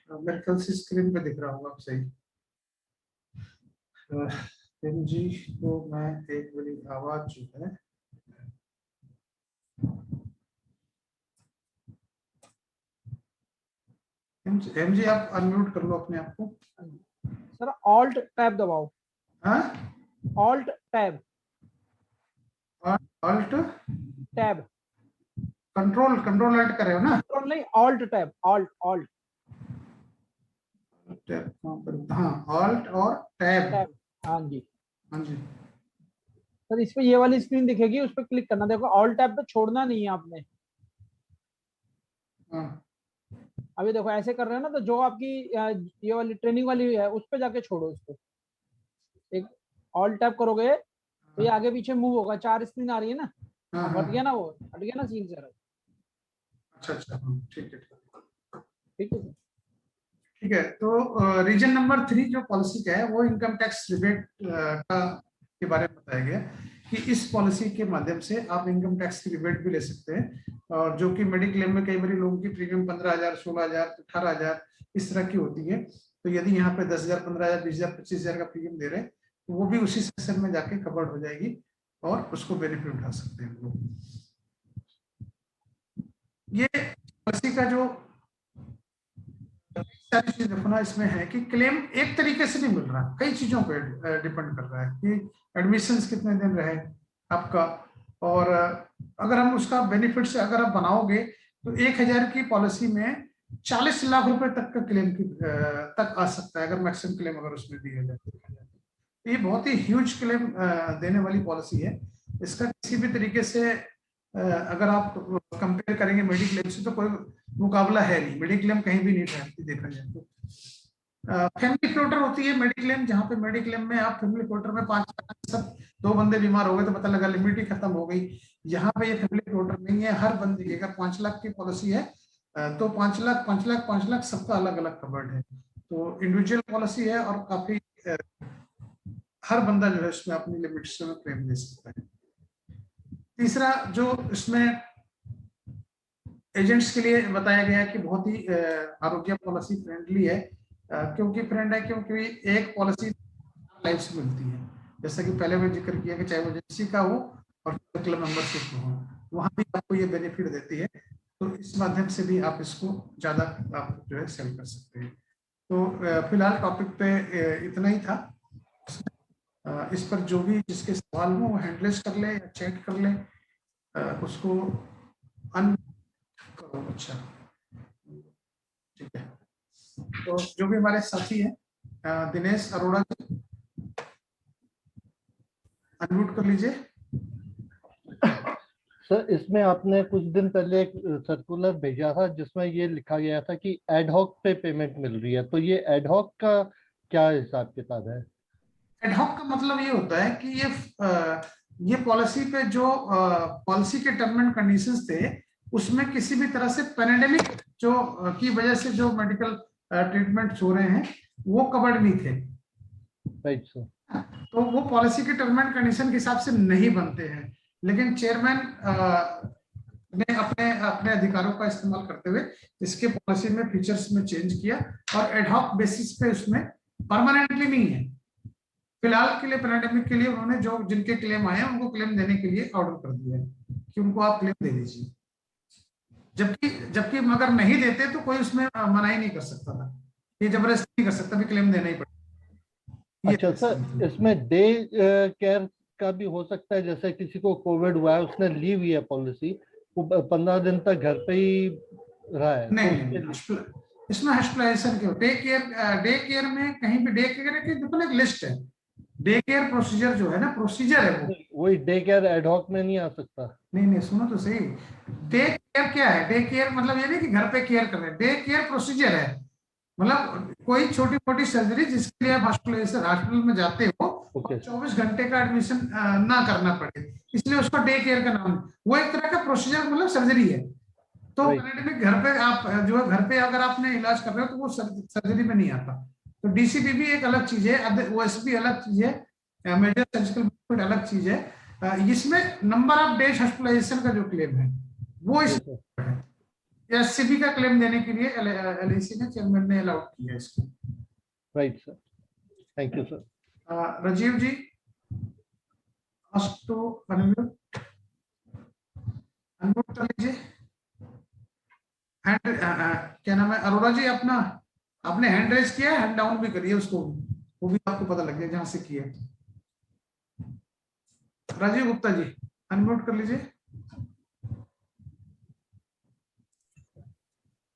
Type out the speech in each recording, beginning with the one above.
मेरे ख्याल से स्क्रीन पे दिख रहा होगा आप सही। एमजी को मैं एक बड़ी आवाज जो है एमजी आप अनम्यूट कर लो अपने आप को। सर ऑल्ट टैब दबाओ। हाँ alt tab. Alt tab. Control alt कर रहे हो ना? कंट्रोल नहीं, alt tab. Alt alt tab कहाँ पर? हाँ ऑल्ट और टैब। टैब। हाँ जी। हाँ जी। सर इस पे ये वाली स्क्रीन दिखेगी, उस पर क्लिक करना। देखो ऑल्ट टैब पे छोड़ना नहीं है आपने। हाँ अभी देखो ऐसे कर रहे हो ना, तो जो आपकी ये वाली ट्रेनिंग वाली है उस पे जाके छोड़ो इसको। एक ऑल्ट टैब करोगे तो ये आगे पीछे मूव होगा। 4 स्क्रीन आ रही है ना। हाँ अब हाँ। हट गया ना, वो हट गया ना सीन सर। अच्छा अच्छा हाँ, ठीक है ठीक है सर। ठीक है। तो रीजन नंबर 3 जो पॉलिसी का है वो इनकम टैक्स रिबेट का के बारे में बताया गया कि इस पॉलिसी के माध्यम से आप इनकम टैक्स की रिबेट भी ले सकते हैं, और जो कि मेडिक्लेम में कई बार लोगों की प्रीमियम 15,000, 16,000, 18,000 इस तरह की होती है। तो यदि यहाँ पे 10,000, 15,000, 20,000, 25,000 का प्रीमियम दे रहे हैं तो वो भी उसी सेक्शन में जाके कवर्ड हो जाएगी और उसको बेनिफिट उठा सकते हैं लोग। ये पॉलिसी का जो सारी चीज देखो ना इसमें है कि क्लेम एक तरीके से नहीं मिल रहा, कई चीजों पे डिपेंड कर रहा है कि एडमिशन कितने दिन रहे आपका, और अगर हम उसका बेनिफिट से अगर आप बनाओगे तो 1,000 की पॉलिसी में 40 लाख रुपए तक का क्लेम की तक आ सकता है अगर मैक्सिमम क्लेम अगर उसमें दिया जाए। ये बहुत ही ह्यूज क्लेम देने वाली पॉलिसी है। इसका किसी भी तरीके से अगर आप कंपेयर करेंगे मेडिक्लेम से तो कोई मुकाबला है नहीं। मेडिक्लेम कहीं भी नहीं ठहरती देखा जाए तो। फैमिली फ्लोटर होती है मेडिक्लेम, जहाँ पे मेडिक्लेम में आप फैमिली फ्लोटर में 5 सब 2 बंदे बीमार हो गए तो पता लगा लिमिट ही खत्म हो गई। यहाँ पे ये फैमिली फ्लोटर नहीं है, हर बंदे की अगर 5 लाख की पॉलिसी है तो 5 लाख 5 लाख 5 लाख सबका अलग अलग कवर्ड है। तो इंडिविजुअल पॉलिसी है और काफी हर बंदा जो है इसमें अपनी लिमिट से क्लेम ले सकता है। तीसरा जो इसमें एजेंट्स के लिए बताया गया है कि बहुत ही आरोग्य पॉलिसी फ्रेंडली है। क्योंकि फ्रेंड है क्योंकि एक पॉलिसी लाइफ से मिलती है, जैसा कि पहले मैं जिक्र किया कि चाहे वो एजेंसी का हो और क्लब मेंबरशिप हो, वहां भी आपको ये बेनिफिट देती है। तो इस माध्यम से भी आप इसको ज्यादा आप जो है सेल कर सकते हैं। तो फिलहाल टॉपिक पे इतना ही था। इस पर जो भी जिसके सवाल हो वो हैंडलेस कर ले या चैट कर ले, उसको अन करो। अच्छा ठीक है। तो जो भी हमारे साथी हैं दिनेश अरोड़ा जी, अनम्यूट कर लीजिए। सर इसमें आपने कुछ दिन पहले एक सर्कुलर भेजा था जिसमें ये लिखा गया था कि एडहॉक पे पेमेंट मिल रही है, तो ये एडहॉक का क्या हिसाब किताब है? एडहॉक का मतलब ये होता है कि ये पॉलिसी पे जो पॉलिसी के टर्म एंड कंडीशंस थे उसमें किसी भी तरह से पैंडेमिक जो की वजह से जो मेडिकल ट्रीटमेंट्स हो रहे हैं वो कवर्ड नहीं थे। Right sir. तो वो पॉलिसी के टर्म एंड कंडीशन के हिसाब से नहीं बनते हैं, लेकिन चेयरमैन ने अपने अपने अधिकारों का इस्तेमाल करते हुए इसके पॉलिसी में फीचर्स में चेंज किया और एडहॉक बेसिस पे उसमें परमानेंटली नहीं है। फिलहाल के लिए पैंडेमिक के लिए उन्होंने जो जिनके क्लेम आए हैं उनको क्लेम देने के लिए ऑर्डर कर दिया है कि उनको आप क्लेम दे दीजिए, जबकि जबकि अगर नहीं देते तो कोई उसमें मनाही नहीं कर सकता था, ये जबरदस्ती नहीं कर सकता भी क्लेम देना ही पड़ेगा। अच्छा सर इसमें डे केयर का भी हो सकता है, जैसे किसी को कोविड हुआ है उसने ली हुई है पॉलिसी, वो 15 दिन तक घर पे ही रहा है, नहीं, इसमें हॉस्पिटलाइजेशन क्यों? डे केयर में कहीं भी डे केयर की देखो एक लिस्ट है। डे केयर प्रोसीजर जो है ना, प्रोसीजर है वो, वही डे केयर एडहॉक में नहीं आ सकता। नहीं सुनो तो सही। डे केयर क्या है? डे केयर मतलब ये नहीं कि घर पे केयर कर रहे हैं, डे केयर प्रोसीजर है मतलब कोई छोटी मोटी सर्जरी जिसके लिए आप हॉस्पिटल में जाते हो और 24 घंटे का एडमिशन ना करना पड़े, इसलिए उसको डे केयर का नाम है। वो एक तरह का प्रोसीजर मतलब सर्जरी है। तो पैंडेमिक घर पे आप जो है घर पे अगर आपने इलाज कर रहे हो तो वो सर्जरी में नहीं आता। तो डीसीपी भी एक अलग चीज है, ओएसपी अलग चीज है, मेजर सर्जिकल बेनिफिट अलग चीज है। इसमें नंबर ऑफ डेज हॉस्पिटलाइजेशन का जो क्लेम है वो इस है। एससीबी का क्लेम देने के लिए एलआईसी ने चेयरमैन ने अलाउड किया इसको। Right sir, thank you sir. Rajeev ji ask to unmute कर लीजिए। हैंड क्या नाम है अरोड़ा जी, अपना आपने हैंड रेज किया है, हैंड डाउन भी करिए उसको, वो भी आपको पता लग गया जहां से किया। राजीव गुप्ता जी अनम्यूट कर लीजिए।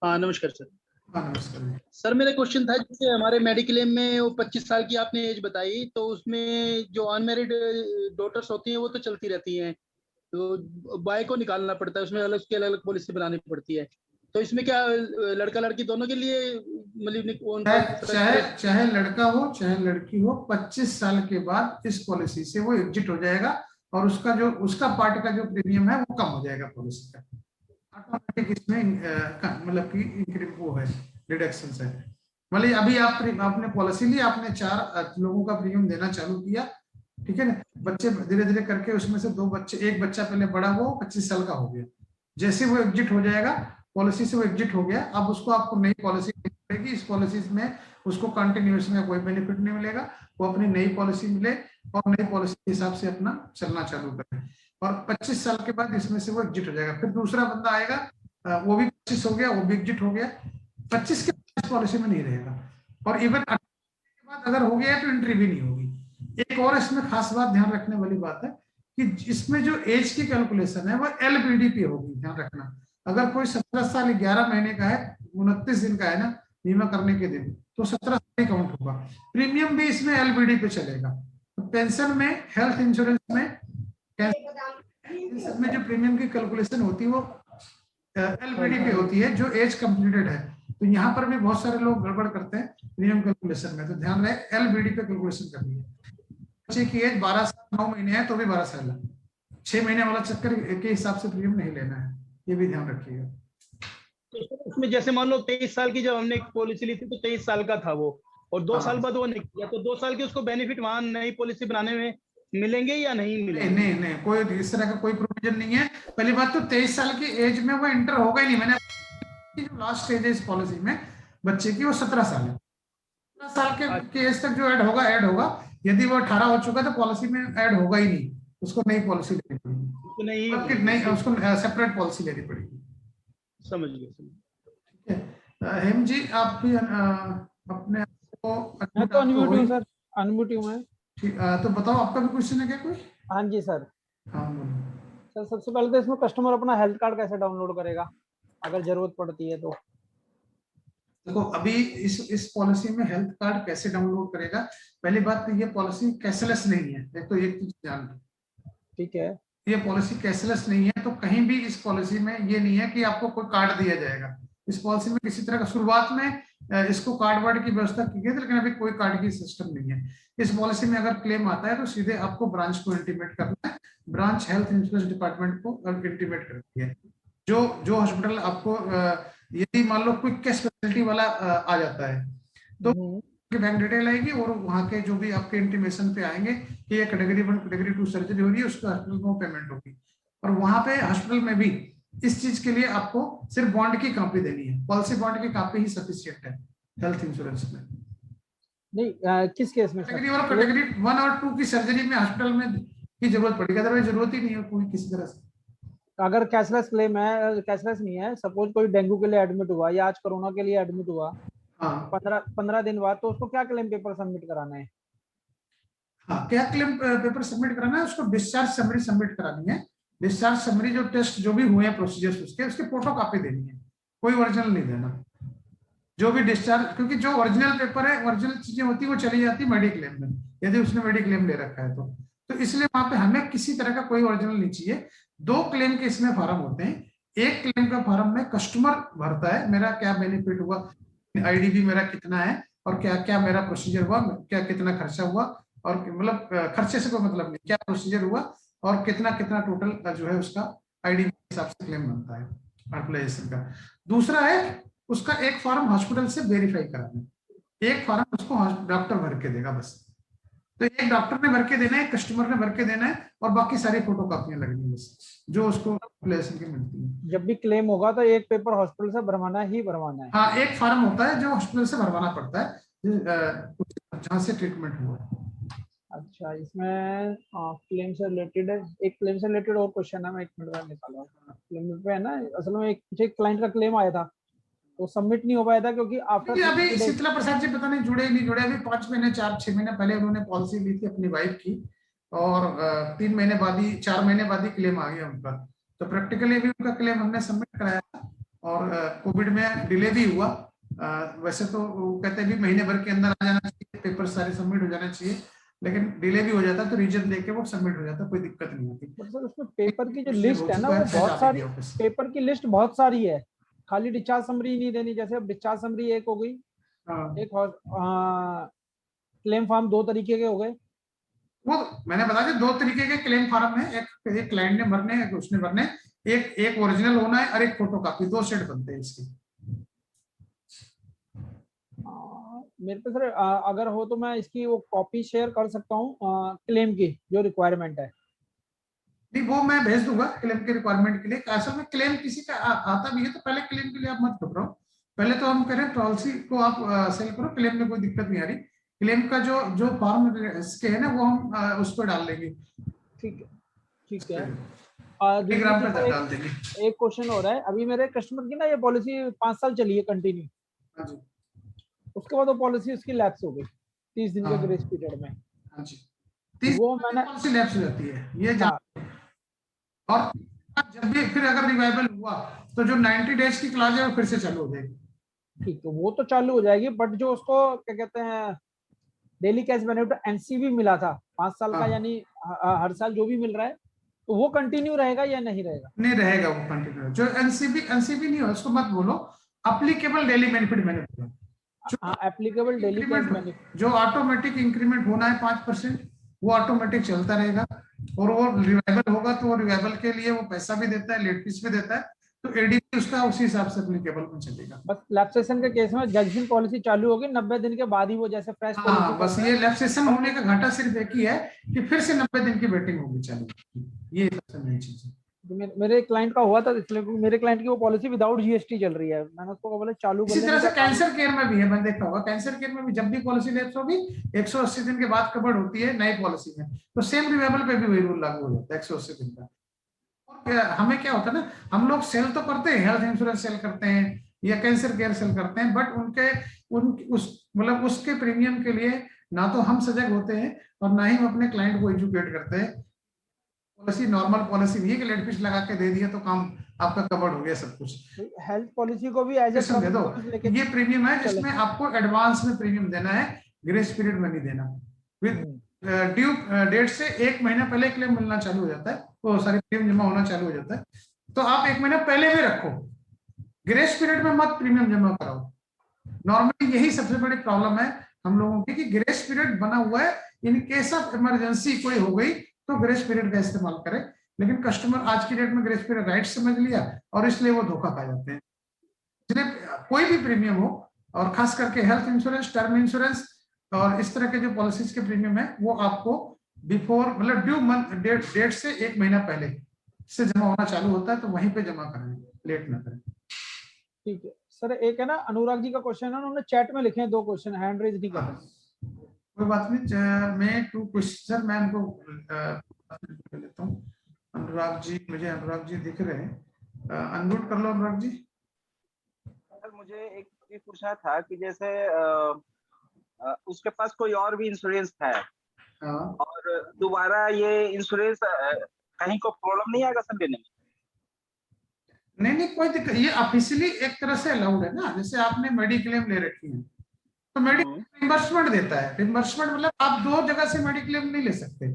हाँ नमस्कार सर। हाँ नमस्कार सर मेरा क्वेश्चन था, जैसे हमारे मेडिक्लेम में वो 25 साल की आपने एज बताई, तो उसमें जो अनमेरिड डॉटर्स होती हैं वो तो चलती रहती हैं, तो बॉय को निकालना पड़ता है, उसमें अलग उसकी अलग अलग पॉलिसी बनानी पड़ती है। तो इसमें क्या लड़का लड़की दोनों के लिए मतलब चाहे लड़का हो चाहे लड़की हो, 25 साल के बाद इस पॉलिसी से वो एग्जिट हो जाएगा और उसका पार्ट का जो प्रीमियम है वो कम हो जाएगा पॉलिसी का। ऑटोमेटिक इसमें मतलब कि वो है रिडक्शन है। मतलब अभी आपने पॉलिसी ली, आपने 4 लोगों का प्रीमियम देना चालू किया, ठीक है ना। बच्चे धीरे धीरे करके उसमें से 2 बच्चे, एक बच्चा पहले बड़ा हुआ 25 साल का हो गया, जैसे वो एग्जिट हो जाएगा पॉलिसी से, वो एग्जिट हो गया, अब उसको आपको नई पॉलिसी मिलेगी। इस पॉलिसी में उसको कंटिन्यूएशन का कोई बेनिफिट नहीं मिलेगा, वो अपनी नई पॉलिसी मिले और नई पॉलिसी के हिसाब से अपना चलना चालू करे, और 25 साल के बाद इसमें से वो एग्जिट हो जाएगा। फिर दूसरा बंदा आएगा, वो भी 25 हो गया, वो भी एग्जिट हो गया, 25 के बाद पॉलिसी में नहीं रहेगा, और इवन 18 के बाद अगर हो गया तो एंट्री भी नहीं होगी। एक और इसमें खास बात ध्यान रखने वाली बात है कि इसमें जो एज की कैलकुलेशन है वो एलबीडी पे होगी, ध्यान रखना। अगर कोई 17 साल 11 महीने का है, 29 दिन का है ना बीमा करने के दिन, तो 17 साल काउंट होगा। प्रीमियम भी इसमें एलबीडी पे चलेगा। तो पेंशन में, हेल्थ इंश्योरेंस में, इन सब में जो प्रीमियम की कैलकुलेशन होती है वो एलबीडी पे होती है, जो एज कंप्लीटेड है। तो यहाँ पर भी बहुत सारे लोग गड़बड़ करते हैं प्रीमियम कैलकुलेशन में, तो ध्यान रहे एलबीडी पे कैलकुलेशन करनी है। बच्चे की एज 12 साल 9 महीने है तो भी 12 साल है, 6 महीने वाला चक्कर के हिसाब से प्रीमियम नहीं लेना है, ये भी ध्यान रखिएगा। तो उसमें जैसे मान लो 23 साल की जब हमने पॉलिसी ली थी तो 23 साल का था वो, और 2 साल बाद वो नहीं किया, तो 2 साल के उसको बेनिफिट वहां नई पॉलिसी बनाने में मिलेंगे या नहीं मिलेंगे? नहीं, कोई इस तरह का कोई प्रोविजन नहीं है। पहली बात तो 23 साल की एज में वो एंटर होगा ही नहीं। मैंने जो लास्ट एज है इस पॉलिसी में बच्चे की वो 17 साल है। 17 साल के एज तक जो ऐड होगा। यदि वो 18 हो चुका है तो पॉलिसी में ऐड होगा ही नहीं, उसको नई पॉलिसी लेनी पड़ेगी, नहीं उसको सेपरेट पॉलिसी लेनी पड़ेगी। समझ गया। ठीक है हेम जी, आप भी अपने को अनम्यूट हूं सर, अनम्यूट हूं मैं। ठीक, तो बताओ आपका भी क्वेश्चन है क्या कोई? हाँ जी सर। हाँ सर सबसे पहले तो इसमें कस्टमर अपना हेल्थ कार्ड कैसे डाउनलोड करेगा अगर जरूरत पड़ती है तो? देखो अभी इस पॉलिसी में हेल्थ कार्ड कैसे डाउनलोड करेगा, पहली बात तो ये पॉलिसी कैशलेस नहीं है, तो एक चीज जान लो। ठीक है, ये पॉलिसी कैशलेस नहीं है, तो कहीं भी इस पॉलिसी में ये नहीं है कि आपको कोई कार्ड दिया जाएगा। इस पॉलिसी में किसी तरह का शुरुआत में इसको कार्ड वार्ड की व्यवस्था की गई थी, लेकिन अभी कोई कार्ड की सिस्टम नहीं है। इस पॉलिसी में अगर क्लेम आता है तो सीधे आपको ब्रांच को इंटीमेट करना है, ब्रांच हेल्थ इंश्योरेंस डिपार्टमेंट को इंटीमेट करती है। जो हॉस्पिटल आपको यदि मान लो क्विक कैश फैसिलिटी वाला आ जाता है तो बैंक डिटेल आएगी और वहाँ के जो भी आपके इंटीमेशन पे आएंगे कि ये कैटेगरी 1 कैटेगरी 2 सर्जरी हो रही है, उसको हॉस्पिटल को पेमेंट होगी। और वहाँ पे हॉस्पिटल में भी इस चीज के लिए आपको सिर्फ बॉन्ड की कॉपी देनी है, पॉलिसी बॉन्ड की कॉपी ही सफिशिएंट है हेल्थ इंश्योरेंस में। नहीं किस केस में? कैटेगरी 1 और 2 की सर्जरी में हॉस्पिटल में की जरूरत पड़ेगी, अदरवाइज जरूरत ही नहीं है कोई किसी तरह से। अगर कैशलेस क्लेम है, कैशलेस नहीं है, सपोज कोई डेंगू के लिए एडमिट हुआ या आज कोरोना के लिए एडमिट हुआ, हाँ 15 दिन बाद, तो उसको क्या क्लेम पेपर सबमिट कराना है? हाँ, क्या क्लेम पेपर सबमिट कराना है? उसको डिस्चार्ज समरी सबमिट करानी है। डिस्चार्ज समरी जो टेस्ट जो भी हुए हैं प्रोसीजर्स उसके फोटो कॉपी देनी है, कोई ओरिजिनल नहीं देना। जो भी डिस्चार्ज, क्योंकि जो ओरिजिनल पेपर है, ओरिजिनल चीजें होती है वो चली जाती है मेडिक्लेम में, यदि उसने मेडिक्लेम ले रखा है तो इसलिए वहां पे हमें किसी तरह का कोई ओरिजिनल नहीं चाहिए। 2 क्लेम के इसमें फॉर्म होते हैं। एक क्लेम का फॉर्म में कस्टमर भरता है, मेरा क्या बेनिफिट हुआ, आईडीबी मेरा कितना है, और क्या क्या मेरा प्रोसीजर हुआ, क्या कितना खर्चा हुआ, और मतलब खर्चे से कोई मतलब नहीं, क्या प्रोसीजर हुआ और कितना कितना टोटल जो है उसका आईडीबी के हिसाब से क्लेम बनता है हॉस्पिटलाइजेशन का। दूसरा है उसका एक फॉर्म हॉस्पिटल से वेरीफाई कराना, एक फॉर्म उसको डॉक्टर भर के देगा बस। तो एक डॉक्टर ने भर के देना है, कस्टमर ने भर के देना है, और बाकी सारी फोटो कॉपियां लगनी है बस, जो उसको की मिलती है। जब भी क्लेम होगा तो एक पेपर हॉस्पिटल से भरवाना ही भरवाना है। हाँ, एक फॉर्म होता है जो हॉस्पिटल से भरवाना पड़ता है जहाँ से ट्रीटमेंट हुआ है। अच्छा, इसमें क्लेम से रिलेटेड है, एक क्लेम से रिलेटेड और क्वेश्चन है, मैं 1 मिनट में निकाला हूँ। क्लेम पे है ना, असल में एक क्लाइंट का क्लेम आया था, वो सबमिट नहीं हो पाया था क्योंकि आफ्टर अभी शीतला प्रसाद जी पता नहीं जुड़े ही नहीं जुड़े। अभी 5 महीने 4-6 महीने पहले उन्होंने पॉलिसी ली थी अपनी वाइफ की, और 3 महीने बाद ही 4 महीने बाद ही क्लेम आ गया उनका। तो प्रैक्टिकली भी उनका क्लेम हमने सबमिट कराया था, और कोविड में डिले भी हुआ। वैसे तो वो कहते हैं भी महीने भर के अंदर आ जाना चाहिए, पेपर सारे सबमिट हो जाना चाहिए, लेकिन डिले भी हो जाता तो रीजन देके वो सबमिट हो जाता, कोई दिक्कत नहीं होती। मतलब उसमें पेपर की जो लिस्ट है ना, वो बहुत सारी, पेपर की लिस्ट बहुत सारी है, खाली डिस्चार्ज समरी नहीं देनी। जैसे अब डिस्चार्ज समरी एक हो गई, एक क्लेम फॉर्म 2 तरीके के हो गए। वो मैंने बता दिया 2 तरीके के क्लेम फॉर्म है, एक क्लाइंट ने भरने, एक उसने भरने, एक ओरिजिनल होना है और एक फोटोकॉपी, 2 सेट बनते हैं इसके। मेरे पे सर अगर हो तो मैं इसकी वो कॉपी शेयर कर सकता हूँ क्लेम की जो रिक्वायरमेंट है। नहीं, वो मैं भेज दूंगा क्लेम के रिक्वायरमेंट के लिए। असल में क्लेम किसी का आता भी है तो पहले क्लेम के लिए आप मत घबराओ, पहले तो हम कह रहे हैं पॉलिसी को आप सेल करो, क्लेम में कोई दिक्कत नहीं आ रही। क्लेम का जो फॉर्म इसके है ना, वो हम उस पर डाल देंगे। ठीक है, ठीक है। टेलीग्राम पे डाल देंगे। एक क्वेश्चन हो रहा है, अभी मेरे कस्टमर की ना ये पॉलिसी 5 साल चली है कंटिन्यू, उसके बाद वो पॉलिसी उसकी लैप्स हो गई 30 दिन के ग्रेस पीरियड में। हाँ जी, 30 वो मैंने पॉलिसी लैप्स हो जाती है ये और जब भी फिर अगर रिवाइवल हुआ तो जो 90 डेज की क्लॉज है वो फिर से चालू हो जाएगी। ठीक है, वो तो चालू हो जाएगी, बट जो उसको क्या कहते हैं डेली कैश बेनिफिट एनसीबी मिला था 5 साल का, यानी हर साल जो भी मिल रहा है, तो वो कंटिन्यू रहेगा या नहीं रहेगा? नहीं रहेगा, वो कंटिन्यू। जो एनसीबी नहीं हो उसको मत बोलो, एप्लीकेबल डेली बेनिफिट मैंने बोला। हाँ, एप्लीकेबल डेली कैश बेनिफिट जो ऑटोमेटिक इंक्रीमेंट होना है 5%, वो ऑटोमेटिक चलता रहेगा, और वो रिवाइवल होगा तो वो रिवाइवल के लिए वो पैसा भी देता है, लेट फीस भी देता है, तो एडीपी उसका उसी हिसाब से एप्लीकेबल में चलेगा। बस लैप्सेशन के केस में जजिंग पॉलिसी चालू होगी 90 दिन के बाद ही वो जैसे फ्रेश पॉलिसी। बस ये लैप्सेशन होने का घाटा सिर्फ एक ही है कि फिर से 90 दिन की वेटिंग होगी चालू, ये सबसे मेन चीज है। मेरे क्लाइंट का हुआ था, इसलिए मेरे क्लाइंट की वो पॉलिसी विदाउट जीएसटी चल रही है, मैंने उसको बोला चालू कर। इसी तरह से कैंसर केयर में भी है, मैंने देखा होगा कैंसर केयर में भी जब भी पॉलिसी लैप्स होगी 180 दिन के बाद कवर्ड होती है नई पॉलिसी में, तो सेम रिवाइवल पे भी वही रूल लागू हो जाता है 180 दिन का। हमें क्या होता है ना, हम लोग सेल तो करते हैं, हेल्थ इंश्योरेंस सेल करते हैं या कैंसर केयर सेल करते हैं, बट मतलब उसके प्रीमियम के लिए ना तो हम सजग होते हैं और ना ही हम अपने क्लाइंट को एजुकेट करते हैं। पॉलिसी नॉर्मल पॉलिसी नहीं है कि लेट फीस लगा के दे दिया तो काम आपका कवर्ड हो गया सब कुछ। हेल्थ पॉलिसी को भी एज ए दे दो, ये प्रीमियम है जिसमें आपको एडवांस में प्रीमियम देना है, ग्रेस पीरियड में नहीं देना। विद ड्यू डेट से 1 महीना पहले क्लेम मिलना चालू हो जाता है, तो सारी प्रीमियम जमा होना चालू हो जाता है, तो आप 1 महीना पहले भी रखो, ग्रेस पीरियड में मत प्रीमियम जमा कराओ। नॉर्मली यही सबसे बड़ी प्रॉब्लम है हम लोगों की कि ग्रेस पीरियड बना हुआ है, इन केस ऑफ इमरजेंसी कोई हो गई तो ग्रेस पीरियड का इस्तेमाल करें, लेकिन कस्टमर आज की डेट में ग्रेस पीरियड राइट समझ लिया और इसलिए वो धोखा खा जाते हैं। इसलिए कोई भी प्रीमियम हो, और खास करके हेल्थ इंश्योरेंस, टर्म इंश्योरेंस और इस तरह के जो पॉलिसीज के प्रीमियम है, वो आपको बिफोर मतलब ड्यू मंथ डेट से 1 महीना पहले से जमा होना चालू होता है, तो वहीं पे जमा करें, लेट ना करें। ठीक है सर, एक है ना अनुराग जी का क्वेश्चन है, उन्होंने चैट में लिखे हैं 2 क्वेश्चन, हैंड रेज नहीं कर रहे। कोई बात नहीं, मैं 2 क्वेश्चन मैं उनको लेता हूँ। अनुराग जी, मुझे अनुराग जी दिख रहे हैं, अनम्यूट कर लो अनुराग जी। सर मुझे एक चीज पूछना था कि जैसे उसके पास कोई और भी इंश्योरेंस है, और दोबारा ये इंश्योरेंस कहीं को प्रॉब्लम नहीं आएगा सर लेने में? नहीं कोई दिक्कत, ये ऑफिशियली एक तरह से अलाउड है ना, जैसे आपने मेडिक्लेम ले रखी है तो मेडिक्लेम रिम्बर्समेंट देता है। रिम्बर्समेंट मतलब आप 2 जगह से मेडिक्लेम नहीं ले सकते।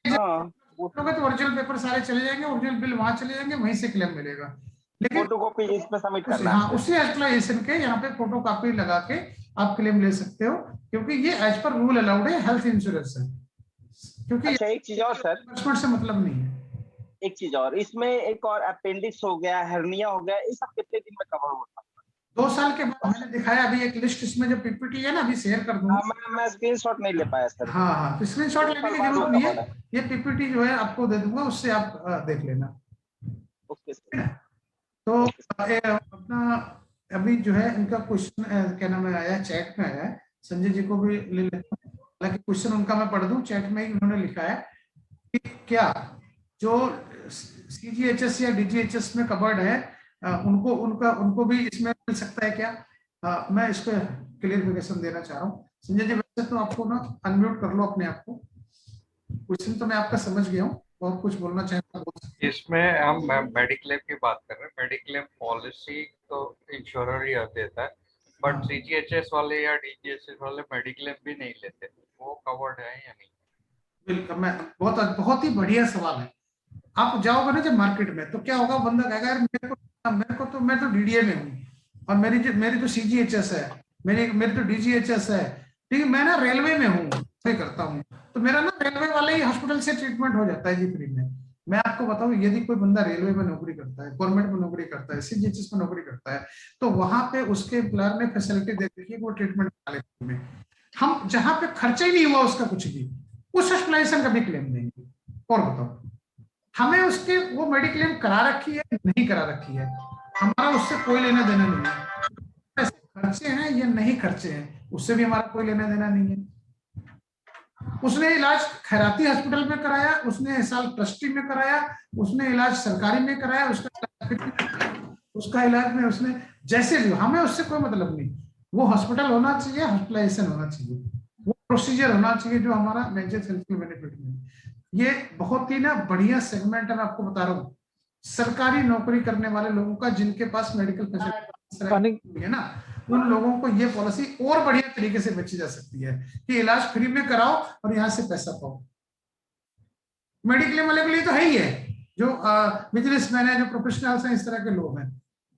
तो ओरिजिनल पेपर सारे चले जाएंगे, ओरिजिनल बिल वहां चले जाएंगे, वहीं से क्लेम मिलेगा, लेकिन फोटोकॉपी इसमें सबमिट करना है। हाँ, उसी एक्सप्लेनेशन के यहाँ पे फोटोकॉपी लगा के आप क्लेम ले सकते हो, क्योंकि ये एज पर रूल अलाउड है, हेल्थ इंश्योरेंस है। क्योंकि अच्छा, एक चीज और सर, से मतलब नहीं है। एक चीज और, इसमें एक और अपेंडिक्स हो गया, हर्निया हो गया, ये सब कितने दिन में कवर होता है? 2 साल के बाद मैंने दिखाया, अभी एक लिस्ट इसमें जो पीपीटी है ना, अभी शेयर कर दूंगा। मैं स्क्रीनशॉट नहीं ले पाया सर। हाँ, स्क्रीनशॉट लेने की जरूरत नहीं है, ये पीपीटी जो है आपको दे दूंगा, उससे आप देख लेना। Okay sir. तो अपना अभी जो है इनका क्वेश्चन क्या नाम है आया, चैट में आया है, संजय जी को भी ले लेता हूं। हालांकि क्वेश्चन उनका मैं पढ़ दूं, चैट में ही उन्होंने लिखा है कि क्या जो सीजीएचएस या डीजीएचएस में कवर्ड है उनको भी इसमें मिल सकता है क्या? मैं इस पर क्लियरिफिकेशन देना चाह रहा हूँ। संजय जी वैसे तो आपको ना अनम्यूट कर लो अपने आप को। क्वेश्चन तो मैं आपका समझ गया हूँ, और कुछ बोलना चाहता हूँ इसमें हम मेडिक्लेम की बात कर रहे हैं। मेडिक्लेम पॉलिसी तो इंश्योरर ही देता है, बट सीजीएचएस वाले या डीजीएचएस वाले मेडिक्लेम भी नहीं लेते, वो कवर्ड है या नहीं? बिल्कुल, मैं बहुत ही बढ़िया सवाल है। आप जाओगे ना जब मार्केट में, तो क्या होगा, बंदा कहेगा यार मेरे को तो मैं तो डीडीए में हूँ, और मेरी तो सीजीएचएस है, मेरी तो डीजीएचएस है, ठीक है, मैं ना रेलवे में हूँ, करता हूँ, तो मेरा ना रेलवे वाले ही हॉस्पिटल से ट्रीटमेंट हो जाता है जी फ्री में। मैं आपको बताऊं, यदि कोई बंदा रेलवे में नौकरी करता है, गवर्नमेंट में नौकरी करता है, सीजीएचएस में नौकरी करता है, तो वहां पे उसके एम्प्लॉयर ने फैसिलिटी दे दी है वो ट्रीटमेंट वाले में। हम जहां पे खर्चा ही नहीं हुआ उसका कुछ भी, उस हॉस्पिटलाइजेशन का भी क्लेम देंगे। और बताओ, हमें उसके वो मेडिक्लेम करा रखी है नहीं करा रखी है, हमारा उससे कोई लेना देना नहीं है। ऐसे खर्चे हैं या नहीं खर्चे हैं, उससे भी हमारा कोई लेना देना नहीं है। उसने इलाज खैराती हॉस्पिटल में कराया, उसने साल ट्रस्टी में कराया, उसने इलाज सरकारी में कराया, उसका इलाज में उसने जैसे भी, हमें उससे कोई मतलब नहीं। वो हॉस्पिटल होना चाहिए, हॉस्पिटलाइजेशन होना चाहिए, वो प्रोसीजर होना चाहिए जो हमारा मेजर हेल्थ बेनिफिट में। ये बहुत ही ना बढ़िया सेगमेंट है, मैं आपको बता रहा हूँ, सरकारी नौकरी करने वाले लोगों का, जिनके पास मेडिकल फैसिलिटी है ना, उन लोगों को ये पॉलिसी और बढ़िया तरीके से बेची जा सकती है कि इलाज फ्री में कराओ और यहां से पैसा पाओ। मेडिक्लेम वाले के लिए तो है ही है, जो बिजनेसमैन है, जो प्रोफेशनल्स हैं, इस तरह के लोग हैं।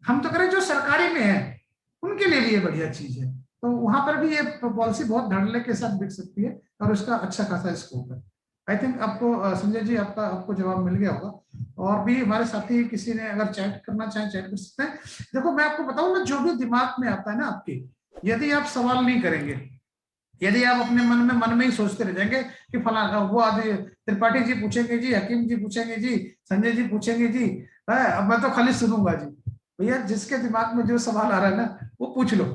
हम तो करें जो सरकारी में है उनके लिए भी ये बढ़िया चीज है, तो वहां पर भी ये पॉलिसी बहुत धड़ल्ले के साथ बिक सकती है और उसका अच्छा खासा स्कोप है। आई थिंक आपको संजय जी आपको जवाब मिल गया होगा। और भी हमारे साथी किसी ने अगर चैट करना चाहे चैट कर सकते हैं। देखो मैं आपको बताऊं ना, जो भी दिमाग में आता है ना आपके, यदि आप सवाल नहीं करेंगे, यदि आप अपने मन में ही सोचते रह जाएंगे कि फलाना वो आदि त्रिपाठी जी पूछेंगे जी, हकीम जी पूछेंगे जी, संजय जी पूछेंगे जी, अब मैं तो खाली सुनूंगा जी। भैया जिसके दिमाग में जो सवाल आ रहा है ना वो पूछ लो।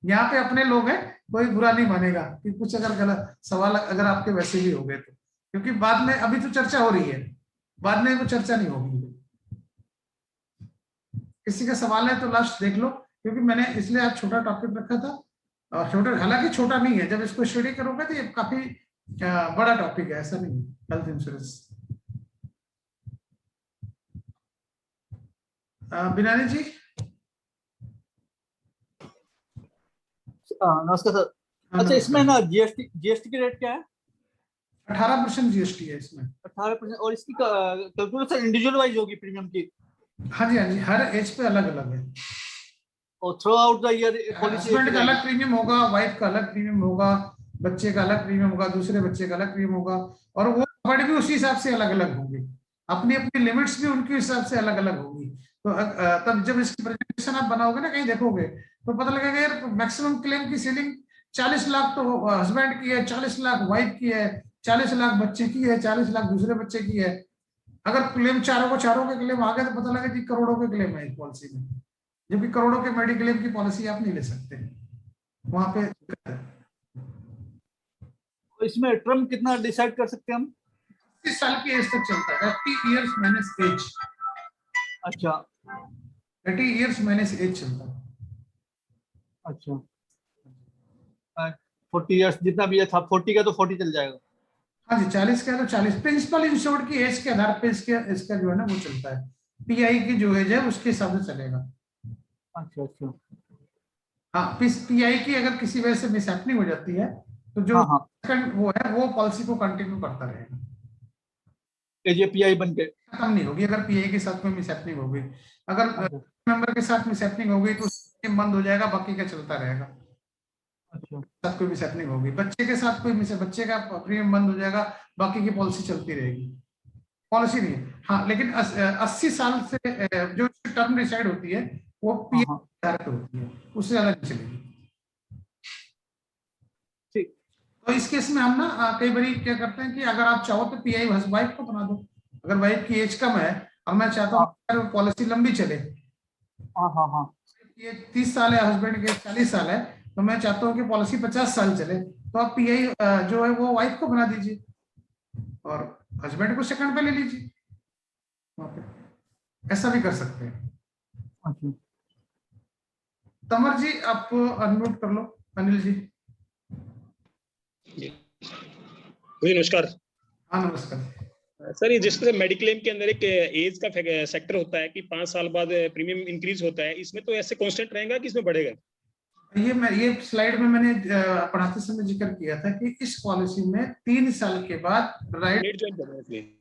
यहाँ पे अपने लोग हैं, कोई बुरा नहीं मानेगा कि कुछ अगर गलत सवाल अगर आपके वैसे भी हो गए तो, क्योंकि बाद में अभी तो चर्चा हो रही है, बाद में वो चर्चा नहीं होगी। किसी का सवाल है तो लास्ट देख लो, क्योंकि मैंने इसलिए आज छोटा टॉपिक रखा था, और छोटा हालांकि छोटा नहीं है, जब इसको स्टडी करोगे तो ये काफी बड़ा टॉपिक है, ऐसा नहीं है। Health insurance. बिनानी जी। नमस्कार सर। अच्छा, इसमें ना जीएसटी की रेट क्या है? 18% जीएसटी है इसमें। 18%। और इसकी कैलकुलेशन इंडिविजुअल वाइज होगी प्रीमियम की? हाँ जी, हर एज पे अलग अलग है। और through out the year husband का अलग प्रीमियम होगा, वाइफ का अलग प्रीमियम होगा, बच्चे का अलग प्रीमियम होगा, दूसरे बच्चे का अलग प्रीमियम होगा, और वो कवर्ड भी उसी हिसाब से अलग अलग होंगे, अपनी अपनी लिमिट्स भी उनके हिसाब से अलग अलग होगी। तो तब जब इसकी प्रेजेंटेशन आप बनाओगे ना, कहीं देखोगे तो पता लगेगा यार मैक्सिमम क्लेम की सीलिंग 40 लाख तो हस्बैंड की है, 40 लाख वाइफ की है, 40 लाख बच्चे की है, 40 लाख दूसरे बच्चे की है। अगर क्लेम चारों के क्लेम आ गए तो पता लगे कि करोड़ों के क्लेम है इस पॉलिसी में, जबकि करोड़ों के मेडिक्लेम की पॉलिसी आप नहीं ले सकते, वहां पे दिक्कत है। इसमें टर्म कितना डिसाइड कर सकते हैं हम? 30 साल की एज तक चलता है, 30 इयर्स माइनस एज। अच्छा, 30 इयर्स माइनस एज चलता है। अच्छा, 40 इयर्स जितना भी है था, 40 का तो 40 चल जाएगा। हाँ जी, 40 का तो 40। प्रिंसिपल इंश्योर्ड की एज के आधार पे इसका जो है ना वो चलता है, पीआई की जो एज है उसके हिसाब से चलेगा। अच्छा अच्छा। हाँ, पीआई की अगर किसी वजह से मिसहैपनिंग हो जाती है तो जो वो है वो पॉलिसी को कंटिन्यू करता रहेगा, ये पीआई बन के खत्म नहीं होगी। अगर पीआई के साथ में मिसहैपनिंग हो गई, अगर मेंबर के साथ मिसहैपनिंग हो गई तो स्कीम बंद हो जाएगा, बाकी का चलता रहेगा। अच्छा, साथ कोई मिसहैपनिंग होगी, बच्चे के साथ कोई बच्चे का प्रीमियम बंद हो जाएगा, बाकी की पॉलिसी चलती रहेगी। पॉलिसी नहीं है हाँ, लेकिन 80 साल से जो टर्म डिसाइड होती है वो पीआई पे होती है, उससे ज्यादा नहीं चलेगी। ठीक। तो इस केस में हम ना कई बार क्या करते हैं कि अगर आप चाहो तो पीआई वाइफ को बना दो, अगर वाइफ की एज कम है, और मैं चाहता हूँ पॉलिसी लंबी चले। हाँ हाँ हाँ, ये 30 साल है, हस्बैंड के 40 साल है, तो मैं चाहता हूँ कि पॉलिसी 50 साल चले, तो आप पीआई जो है वो वाइफ को बना दीजिए और हस्बैंड को सेकंड पे ले लीजिए वहां पे, ऐसा भी कर सकते हैं। अच्छा। तमर जी आप अनम्यूट कर लो। अनिल जी। जी नमस्कार। हाँ नमस्कार सर, ये जिस तरह मेडिक्लेम के अंदर एक एज का सेक्टर होता है कि 5 साल बाद प्रीमियम इंक्रीज होता है, इसमें तो ऐसे कांस्टेंट रहेगा कि इसमें बढ़ेगा? ये स्लाइड में मैंने पढ़ाते समय जिक्र किया था कि इस पॉलिसी में 3 साल के बाद राइट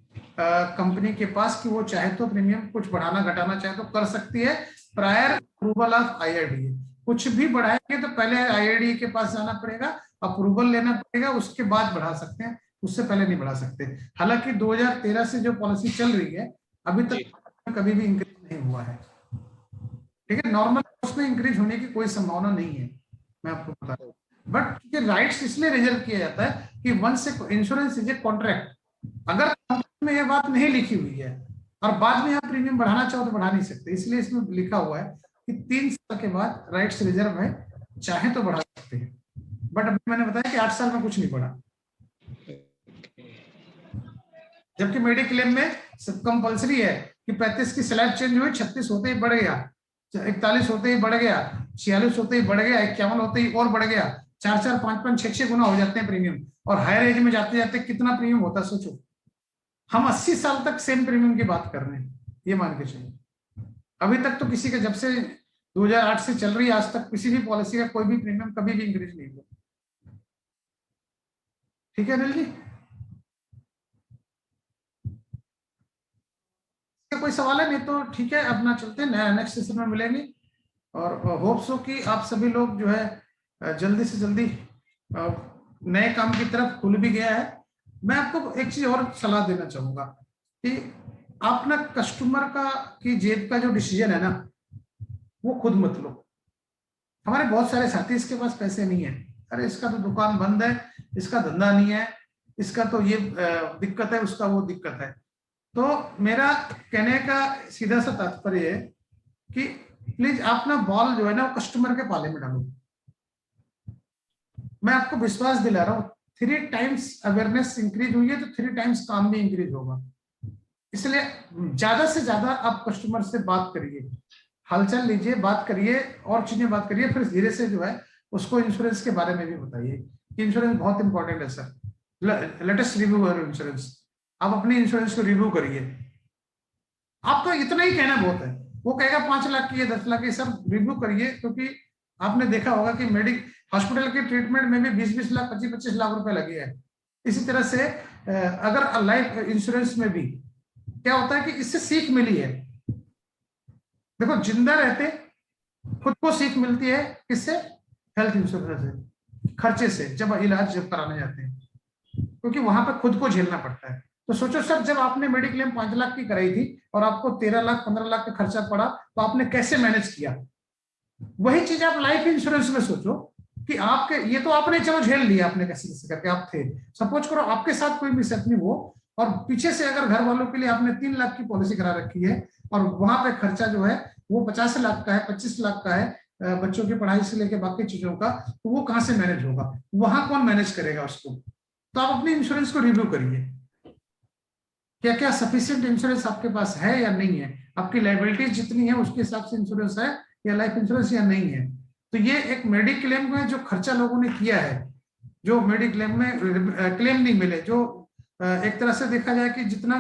कंपनी के पास कि वो चाहे तो प्रीमियम कुछ बढ़ाना घटाना चाहे तो कर सकती है, प्रायर अप्रूवल ऑफ IRDA। कुछ भी बढ़ाएंगे तो पहले IRDA के पास जाना पड़ेगा, अप्रूवल लेना पड़ेगा, उसके बाद बढ़ा सकते हैं, उससे पहले नहीं बढ़ा सकते। हालांकि 2013 से जो पॉलिसी चल रही है अभी तक कभी भी इंक्रीज नहीं हुआ है, ठीक है। नॉर्मल उसमें इंक्रीज होने की कोई संभावना नहीं है, मैं आपको बता रहा हूँ। बट ये राइट्स इसलिए रिजर्व किया जाता है कि once insurance is a contract, अगर कंट्रैक्ट में ये बात नहीं लिखी हुई है और बाद में आप प्रीमियम बढ़ाना चाहो तो बढ़ा नहीं सकते, इसलिए इसमें लिखा हुआ है कि 3 साल के बाद राइट्स रिजर्व है, चाहे तो बढ़ा सकते हैं। बट अभी मैंने बताया कि 8 साल में कुछ नहीं बढ़ा, जबकि मेडिक्लेम में कंपल्सरी है कि 35 की स्लैब चेंज हुई, 36 होते ही बढ़ गया, 41 होते ही बढ़ गया, 46 होते ही बढ़ गया, 51 होते ही और बढ़ गया, 4-4, 5-5, 6-6 गुना हो जाते हैं प्रीमियम। और हायर एज में जाते जाते कितना प्रीमियम होता है सोचो। हम 80 साल तक सेम प्रीमियम की बात कर रहे हैं, ये मान के चलिए। अभी तक तो किसी का, जब से 2008 से चल रही है आज तक, किसी भी पॉलिसी का कोई भी प्रीमियम कभी भी इंक्रीज नहीं हुआ। ठीक है अनिल जी, कोई सवाल है? नहीं तो ठीक है, अपना चलते हैं, नेक्स्ट सेशन में मिलेंगे। और होप सो कि आप सभी लोग जो है जल्दी से जल्दी नए काम की तरफ खुल भी गया है। मैं आपको एक चीज और सलाह देना चाहूंगा कि आप ना कस्टमर का की जेब का जो डिसीजन है ना वो खुद मत लो। हमारे बहुत सारे साथी इसके पास पैसे नहीं है, अरे इसका तो दुकान बंद है, इसका धंधा नहीं है, इसका तो ये दिक्कत है, उसका वो दिक्कत है। तो मेरा कहने का सीधा सा तात्पर्य है कि प्लीज आप ना बॉल जो है ना वो कस्टमर के पाले में डालो। मैं आपको विश्वास दिला रहा हूँ 3 टाइम्स अवेयरनेस इंक्रीज हुई है तो 3 टाइम्स काम भी इंक्रीज होगा। इसलिए ज्यादा से ज्यादा आप कस्टमर से बात करिए, हालचाल लीजिए, बात करिए और चीजें बात करिए, फिर धीरे से जो है उसको इंश्योरेंस के बारे में भी बताइए कि इंश्योरेंस बहुत इंपॉर्टेंट है sir, let us review your insurance. आप अपने इंश्योरेंस को रिव्यू करिए, आपका इतना ही कहना बहुत है। वो कहेगा 5 लाख की है, 10 लाख की, सब रिव्यू करिए, क्योंकि आपने देखा होगा कि हॉस्पिटल के ट्रीटमेंट में भी 20-20 लाख 25-25 लाख रुपए लगे हैं। इसी तरह से अगर लाइफ इंश्योरेंस में भी क्या होता है कि इससे सीख मिली है। देखो जिंदा रहते खुद को सीख मिलती है, किससे? हेल्थ इंश्योरेंस से, खर्चे से, जब इलाज जब कराने जाते हैं, क्योंकि वहां पर खुद को झेलना पड़ता है। तो सोचो सर, जब आपने मेडिक्लेम 5 लाख की कराई थी और आपको 13 लाख 15 लाख का खर्चा पड़ा तो आपने कैसे मैनेज किया? वही चीज आप लाइफ इंश्योरेंस में सोचो कि आपके, ये तो आपने चलो झेल लिया, आपने कैसे कैसे करके आप थे, सपोज करो आपके साथ कोई मिसहैपनिंग हो और पीछे से अगर घर वालों के लिए आपने 3 लाख की पॉलिसी करा रखी है और वहां पे खर्चा जो है वो 50 लाख का है, 25 लाख का है, बच्चों की पढ़ाई से लेकर बाकी चीजों का, तो वो कहाँ से मैनेज होगा? वहां कौन मैनेज करेगा उसको? तो आप अपने इंश्योरेंस को रिव्यू करिए, क्या क्या सफिशिएंट इंश्योरेंस आपके पास है या नहीं है, आपकी लायबिलिटीज जितनी है उसके हिसाब से इंश्योरेंस है या लाइफ इंश्योरेंस या नहीं है। तो ये एक मेडिक्लेम में जो खर्चा लोगों ने किया है, जो मेडिक्लेम में क्लेम नहीं मिले, जो एक तरह से देखा जाए कि जितना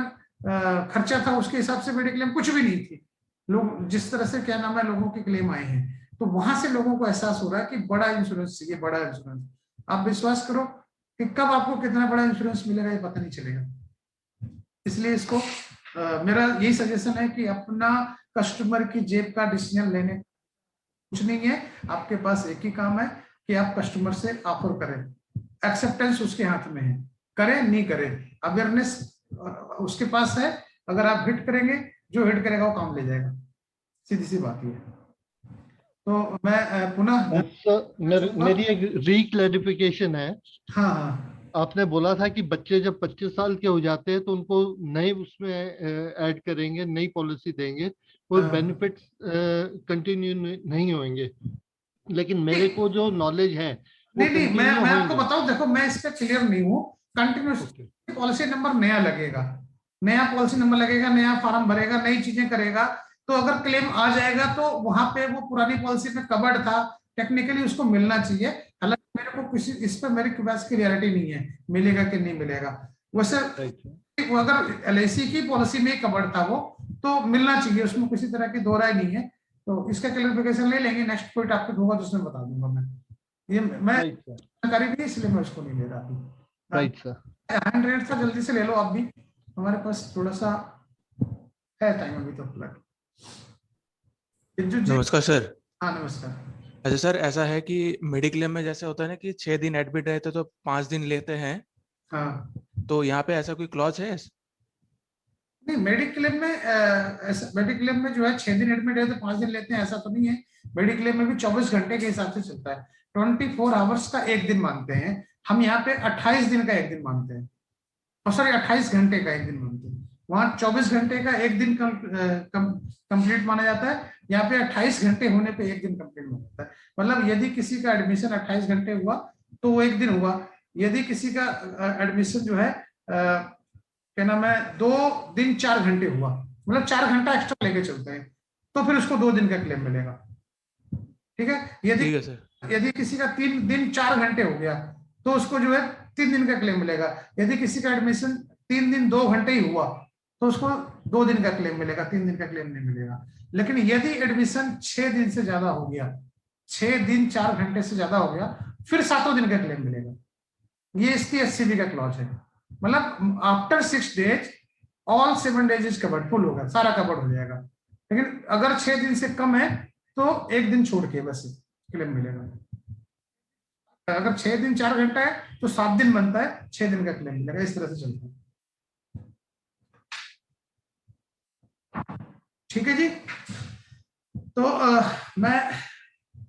खर्चा था उसके हिसाब से मेडिक्लेम कुछ भी नहीं थी, लोग जिस तरह से क्या नाम है लोगों के क्लेम आए हैं, तो वहां से लोगों को एहसास हो रहा है कि बड़ा इंश्योरेंस चाहिए, बड़ा इंश्योरेंस। आप विश्वास करो कि कब आपको कितना बड़ा इंश्योरेंस मिलेगा ये पता नहीं चलेगा। इसलिए इसको मेरा यही सजेशन है कि अपना कस्टमर की जेब का डिसीजन लेने कुछ नहीं है, आपके पास एक ही काम है कि आप कस्टमर से ऑफर करें, एक्सेप्टेंस उसके हाथ में है, करें नहीं करें, अवेयरनेस उसके पास है। अगर आप हिट करेंगे, जो हिट करेगा वो काम ले जाएगा, सीधी सी बात ये है। तो मैं पुनः मेरी एक रीक्लैरिफिकेशन है। हाँ हाँ आपने बोला था कि बच्चे जब 25 साल के हो जाते हैं तो उनको नए उसमें ऐड करेंगे, नई पॉलिसी देंगे, कोई बेनिफिट्स कंटिन्यू नहीं होंगे, लेकिन मेरे को जो नॉलेज है वो नहीं नहीं, कंटिन्यू मैं आपको होंगे। बताऊं, देखो मैं इस पे क्लियर नहीं हूँ। कंटिन्यूस पॉलिसी नंबर नया लगेगा, नया पॉलिसी नंबर लगेगा, नया फॉर्म भरेगा, नई चीजें करेगा, तो अगर क्लेम आ जाएगा तो वहां पे वो पुरानी पॉलिसी में कवर्ड था, टेक्निकली उसको मिलना चाहिए। हालांकि मेरे को किसी इस पे मेरे पास क्लियरिटी नहीं है मिलेगा कि नहीं मिलेगा। वैसे अगर LIC की पॉलिसी में कवर्ड था वो, तो मिलना चाहिए, उसमें किसी तरह की दो राय नहीं है। तो इसका क्लैरिफिकेशन ले लेंगे, नेक्स्ट पॉइंट आपके होगा तो उसमें बता दूंगा मैं। ये मैं जानकारी भी इसलिए मैं उसको नहीं ले रहा हूँ। राइट सर, हैंड रेट था, जल्दी से ले लो आप भी, हमारे पास थोड़ा सा है टाइम अभी तो फिलहाल। नमस्कार सर। हाँ नमस्कार। अच्छा सर, ऐसा है कि मेडिक्लेम में जैसे होता है ना कि 6 दिन एडमिट रहते तो 5 दिन लेते हैं, हाँ तो यहाँ पे ऐसा कोई क्लॉज है? नहीं, मेडिक्लेम में ऐसा, मेडिक्लेम में जो है 6 दिन एडमिट है तो 5 दिन लेते हैं, ऐसा तो नहीं है। मेडिक्लेम में भी 24 घंटे के हिसाब से चलता है, 24 आवर्स का एक दिन मानते हैं हम, यहाँ पे 28 दिन का एक दिन मानते हैं, और सॉरी 28 घंटे का एक दिन मानते हैं। वहां 24 घंटे का एक दिन कंप्लीट माना जाता है, यहाँ पे 28 घंटे होने पे एक दिन कंप्लीट माना जाता है। मतलब यदि किसी का एडमिशन 28 घंटे हुआ तो वो एक दिन हुआ, यदि किसी का एडमिशन जो है क्या नाम है 2 दिन 4 घंटे हुआ, मतलब 4 घंटा एक्स्ट्रा लेके चलते हैं, तो फिर उसको 2 दिन का क्लेम मिलेगा। ठीक है, यदि किसी का 3 दिन 4 घंटे हो गया तो उसको जो है 3 दिन का क्लेम मिलेगा। यदि किसी का एडमिशन 3 दिन 2 घंटे ही हुआ तो उसको 2 दिन का क्लेम मिलेगा, 3 दिन का क्लेम नहीं मिलेगा। लेकिन यदि एडमिशन 6 दिन से ज्यादा हो गया, 6 दिन 4 घंटे से ज्यादा हो गया, फिर 7 दिन का क्लेम मिलेगा। ये इसकी SCB का क्लॉज है, मतलब after 6 days all 7 days is covered, full होगा, सारा कवर्ड हो जाएगा। लेकिन अगर 6 दिन से कम है तो एक दिन छोड़ के बस क्लेम मिलेगा। अगर 6 दिन 4 घंटा है तो 7 दिन बनता है, 6 दिन का क्लेम मिलेगा। इस तरह से चलता है। ठीक है जी, तो मैं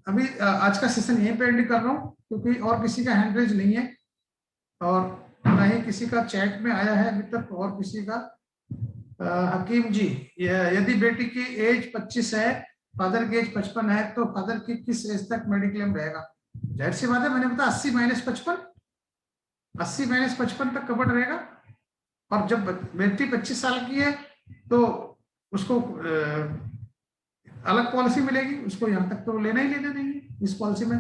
अभी आज का सेशन यहीं पे एंड कर रहा हूँ, क्योंकि और किसी का हैंड रेज नहीं है और ना ही किसी का चैट में आया है अभी तक, और किसी का। हकीम जी, यदि बेटी की एज 25 है, फादर की एज 55 है, तो फादर की किस एज तक मेडिक्लेम रहेगा? जाहिर सी बात है, मैंने बताया 80 - 55, 80 - 55 तक कवर्ड रहेगा। और जब बेटी 25 साल की है तो उसको अलग पॉलिसी मिलेगी, उसको यहाँ तक तो लेना ही लेना नहीं है इस पॉलिसी में,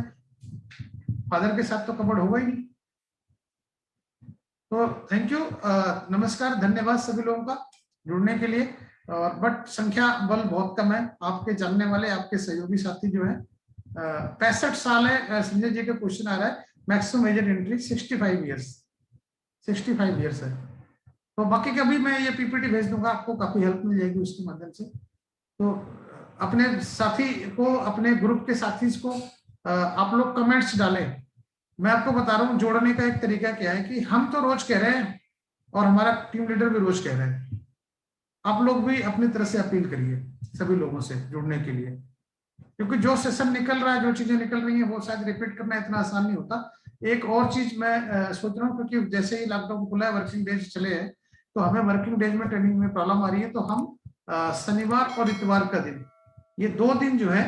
फादर के साथ तो कवर्ड होगा ही नहीं। तो थैंक यू, नमस्कार, धन्यवाद सभी लोगों का जुड़ने के लिए। और बट संख्या बल बहुत कम है, आपके जानने वाले, आपके सहयोगी साथी जो है 65 साल है। संजय जी का क्वेश्चन आ रहा है, मैक्सिमम एज एंट्री 65 ईयर्स है। तो बाकी का भी मैं ये PPT भेज दूंगा आपको, काफी हेल्प मिल जाएगी उसके माध्यम से। तो अपने साथी को, अपने ग्रुप के साथी को आप लोग कमेंट्स डालें। मैं आपको बता रहा हूँ, जोड़ने का एक तरीका क्या है कि हम तो रोज कह रहे हैं और हमारा टीम लीडर भी रोज कह रहे हैं, आप लोग भी अपनी तरफ से अपील करिए सभी लोगों से जुड़ने के लिए, क्योंकि जो सेशन निकल रहा है, जो चीजें निकल रही हैं, वो शायद रिपीट करना इतना आसान नहीं होता। एक और चीज मैं सोच रहा हूँ, क्योंकि जैसे ही लॉकडाउन खुला है, वर्किंग डेज चले हैं, तो हमें वर्किंग डेज में ट्रेनिंग में प्रॉब्लम आ रही है। तो हम शनिवार और इतवार का दिन, ये 2 दिन जो है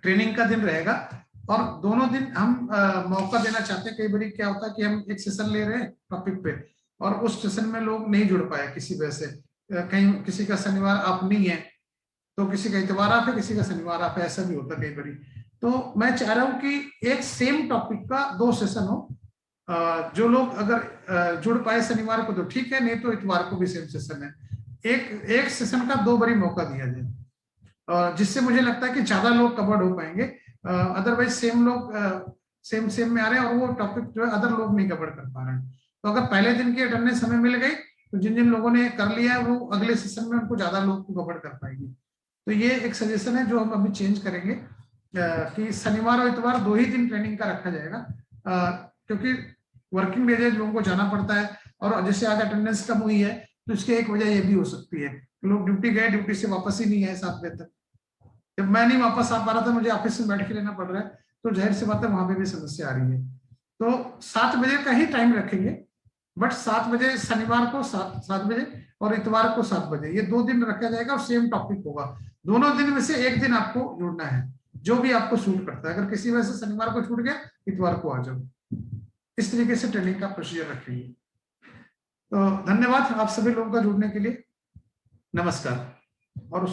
ट्रेनिंग का दिन रहेगा, और दोनों दिन हम मौका देना चाहते हैं। कई बार क्या होता है कि हम एक सेशन ले रहे हैं टॉपिक पे, और उस सेशन में लोग नहीं जुड़ पाए किसी वजह से, कहीं किसी का शनिवार आप नहीं है तो किसी का इतवार आप है, किसी का शनिवार आप है, ऐसा भी होता है कई बार। तो मैं चाह रहा हूँ कि एक सेम टॉपिक का 2 सेशन हो, जो लोग अगर जुड़ पाए शनिवार को तो ठीक है, नहीं तो इतवार को भी सेम सेशन है। एक सेशन का 2 बारी मौका दिया जाए, जिससे मुझे लगता है कि ज्यादा लोग कवर्ड हो पाएंगे। अदरवाइज सेम लोग सेम में आ रहे हैं और वो टॉपिक जो है अदर लोग नहीं कवर कर पा रहे हैं। तो अगर पहले दिन की अटेंडेंस हमें मिल गई तो जिन लोगों ने कर लिया है वो अगले सेशन में उनको ज्यादा लोग को कवर कर पाएंगे। तो ये एक सजेशन है जो हम अभी चेंज करेंगे, कि शनिवार और इतवार 2 ही दिन ट्रेनिंग का रखा जाएगा, क्योंकि वर्किंग डेज लोगों को जाना पड़ता है। और जैसे आज अटेंडेंस कम हुई है तो इसकी एक वजह ये भी हो सकती है, लोग ड्यूटी गए, ड्यूटी से वापस ही नहीं आए 7 बजे तक। जब मैं नहीं वापस आ पा रहा था, मुझे ऑफिस में बैठ के लेना पड़ रहा है, तो जाहिर सी बात है वहां पे भी समस्या आ रही है। तो 7 बजे का ही टाइम रखेंगे, बट 7 बजे शनिवार को 7 बजे और इतवार को 7 बजे, ये 2 दिन रखा जाएगा और सेम टॉपिक होगा। दोनों दिन में से एक दिन आपको जुड़ना है, जो भी आपको सूट करता है। अगर किसी वजह से शनिवार को छूट गया, इतवार को आ जाओ। इस तरीके से ट्रेनिंग का प्रोसीजर रखेंगे। तो धन्यवाद आप सभी लोगों का जुड़ने के लिए। नमस्कार। और